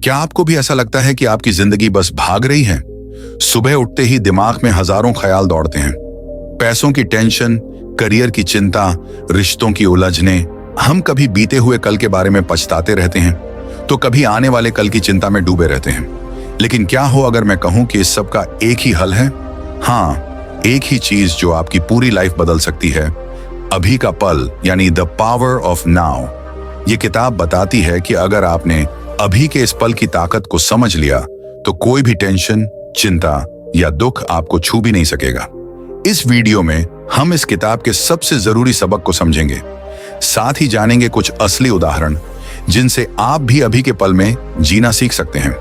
क्या आपको भी ऐसा लगता है कि आपकी जिंदगी बस भाग रही है? सुबह उठते ही दिमाग में हजारों ख्याल दौड़ते हैं। पैसों की टेंशन, करियर की चिंता, रिश्तों की उलझने। हम कभी बीते हुए कल के बारे में पछताते रहते हैं तो कभी आने वाले कल की चिंता में डूबे रहते हैं। लेकिन क्या हो अगर मैं कहूं कि इस सब का एक ही हल है? हाँ, एक ही चीज जो आपकी पूरी लाइफ बदल सकती है, अभी का पल, यानी द पावर ऑफ नाउ। ये किताब बताती है कि अगर आपने अभी के इस पल की ताकत को समझ लिया तो कोई भी टेंशन, चिंता या दुख आपको छू भी नहीं सकेगा। इस वीडियो में हम इस किताब के सबसे जरूरी सबक को समझेंगे, साथ ही जानेंगे कुछ असली उदाहरण जिनसे आप भी अभी के पल में जीना सीख सकते हैं।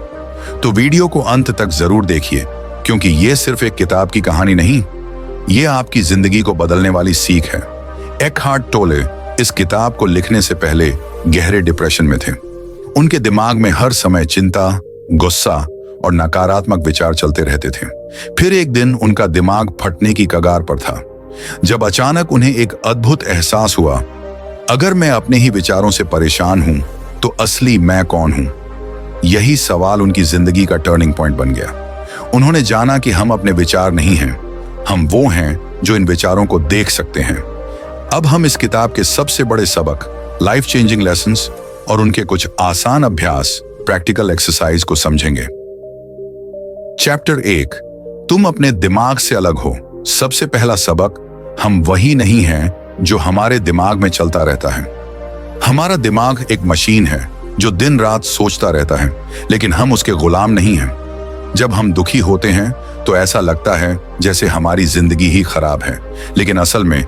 तो वीडियो को अंत तक जरूर देखिए, क्योंकि ये सिर्फ एक किताब की कहानी नहीं, ये आपकी जिंदगी को बदलने वाली सीख है। एकहार्ट टोले इस किताब को लिखने से पहले गहरे डिप्रेशन में थे। उनके दिमाग में हर समय चिंता, गुस्सा और नकारात्मक विचार चलते रहते थे। फिर एक दिन उनका दिमाग फटने की कगार पर था, जब अचानक उन्हें एक अद्भुत एहसास हुआ, अगर मैं अपने ही विचारों से परेशान हूं तो असली मैं कौन हूं? यही सवाल उनकी जिंदगी का टर्निंग पॉइंट बन गया। उन्होंने जाना कि हम अपने विचार नहीं हैं, हम वो हैं जो इन विचारों को देख सकते हैं। अब हम इस किताब के सबसे बड़े सबक, लाइफ चेंजिंग लेसन्स और उनके कुछ आसान अभ्यास, प्रैक्टिकल एक्सरसाइज को समझेंगे। चैप्टर 1, तुम अपने दिमाग से अलग हो। सबसे पहला सबक, हम वही नहीं हैं जो हमारे दिमाग में चलता रहता है। हमारा दिमाग एक मशीन है जो दिन रात सोचता रहता है, लेकिन हम उसके गुलाम नहीं हैं। जब हम दुखी होते हैं तो ऐसा लगता है जैसे हमारी जिंदगी ही खराब है, लेकिन असल में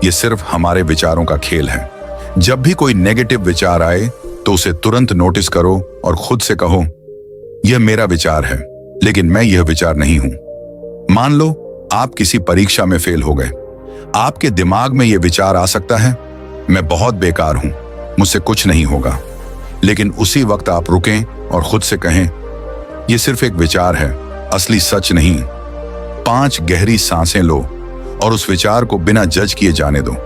ये सिर्फ हमारे विचारों का खेल है। जब भी कोई नेगेटिव विचार आए तो उसे तुरंत नोटिस करो और खुद से कहो, यह मेरा विचार है, लेकिन मैं यह विचार नहीं हूं। मान लो आप किसी परीक्षा में फेल हो गए। आपके दिमाग में यह विचार आ सकता है, मैं बहुत बेकार हूं, मुझसे कुछ नहीं होगा। लेकिन उसी वक्त आप रुकें और खुद से कहें, यह सिर्फ एक विचार है, असली सच नहीं। 5 गहरी सांसें लो और उस विचार को बिना जज किए जाने दो।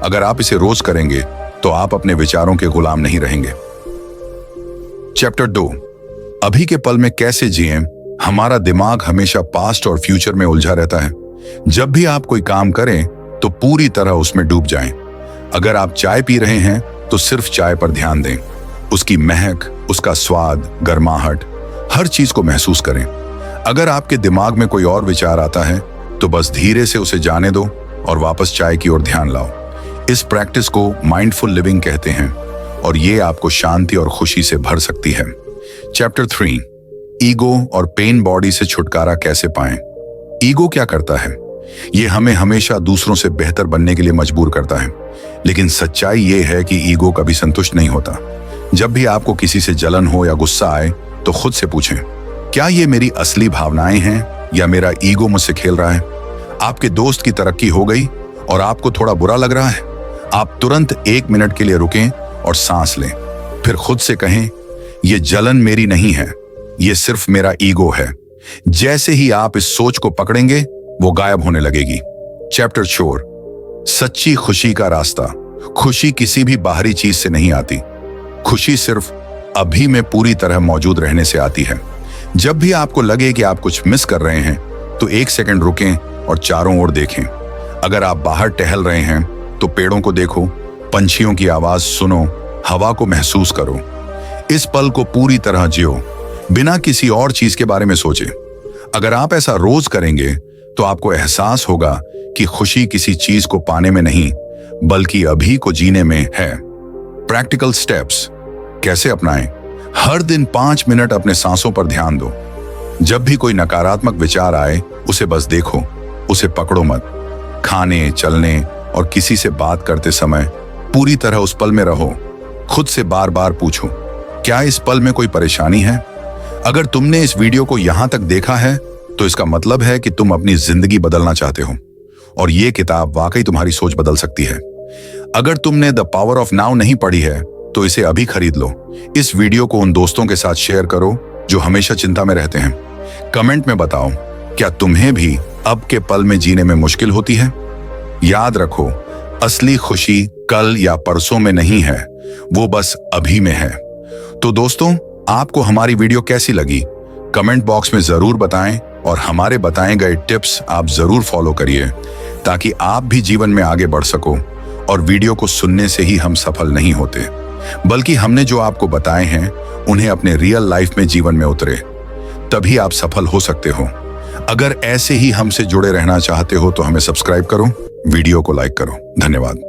अगर आप इसे रोज करेंगे तो आप अपने विचारों के गुलाम नहीं रहेंगे। चैप्टर 2, अभी के पल में कैसे जिएं। हमारा दिमाग हमेशा पास्ट और फ्यूचर में उलझा रहता है। जब भी आप कोई काम करें तो पूरी तरह उसमें डूब जाएं। अगर आप चाय पी रहे हैं तो सिर्फ चाय पर ध्यान दें, उसकी महक, उसका स्वाद, गर्माहट, हर चीज को महसूस करें। अगर आपके दिमाग में कोई और विचार आता है तो बस धीरे से उसे जाने दो और वापस चाय की ओर ध्यान लाओ। इस प्रैक्टिस को माइंडफुल लिविंग कहते हैं और ये आपको शांति और खुशी से भर सकती है। चैप्टर 3, ईगो और पेन बॉडी से छुटकारा कैसे पाएं। ईगो क्या करता है? ये हमें हमेशा दूसरों से बेहतर बनने के लिए मजबूर करता है, लेकिन सच्चाई ये है कि ईगो कभी संतुष्ट नहीं होता। जब भी आपको किसी से जलन हो या गुस्सा आए तो खुद से पूछें, क्या ये मेरी असली भावनाएं हैं या मेरा ईगो मुझसे खेल रहा है? आपके दोस्त की तरक्की हो गई और आपको थोड़ा बुरा लग रहा है, आप तुरंत 1 मिनट के लिए रुकें और सांस लें। फिर खुद से कहें, यह जलन मेरी नहीं है, यह सिर्फ मेरा ईगो है। जैसे ही आप इस सोच को पकड़ेंगे, वो गायब होने लगेगी। चैप्टर 4, सच्ची खुशी का रास्ता। खुशी किसी भी बाहरी चीज से नहीं आती, खुशी सिर्फ अभी में पूरी तरह मौजूद रहने से आती है। जब भी आपको लगे कि आप कुछ मिस कर रहे हैं तो 1 सेकंड रुकें और चारों ओर देखें। अगर आप बाहर टहल रहे हैं तो पेड़ों को देखो, पंछियों की आवाज सुनो, हवा को महसूस करो। इस पल को पूरी तरह जियो, बिना किसी और चीज के बारे में सोचे। अगर आप ऐसा रोज करेंगे तो आपको एहसास होगा कि खुशी किसी चीज को पाने में नहीं, बल्कि अभी को जीने में है। प्रैक्टिकल स्टेप्स कैसे अपनाएं? हर दिन 5 मिनट अपने सांसों पर ध्यान दो। जब भी कोई नकारात्मक विचार आए, उसे बस देखो, उसे पकड़ो मत। खाने, चलने और किसी से बात करते समय पूरी तरह उस पल में रहो। खुद से बार बार पूछो, क्या इस पल में कोई परेशानी है? अगर तुमने इस वीडियो को यहां तक देखा है तो इसका मतलब है कि तुम अपनी जिंदगी बदलना चाहते हो और ये किताब वाकई तुम्हारी सोच बदल सकती है। अगर तुमने द पावर ऑफ नाउ नहीं पढ़ी है तो इसे अभी खरीद लो। इस वीडियो को उन दोस्तों के साथ शेयर करो जो हमेशा चिंता में रहते हैं। कमेंट में बताओ, क्या तुम्हें भी अब के पल में जीने में मुश्किल होती है? याद रखो, असली खुशी कल या परसों में नहीं है, वो बस अभी में है। तो दोस्तों, आपको हमारी वीडियो कैसी लगी कमेंट बॉक्स में जरूर बताएं और हमारे बताए गए टिप्स आप जरूर फॉलो करिए ताकि आप भी जीवन में आगे बढ़ सको। और वीडियो को सुनने से ही हम सफल नहीं होते, बल्कि हमने जो आपको बताए हैं उन्हें अपने रियल लाइफ में जीवन में उतरे, तभी आप सफल हो सकते हो। अगर ऐसे ही हमसे जुड़े रहना चाहते हो तो हमें सब्सक्राइब करो, वीडियो को लाइक करो। धन्यवाद।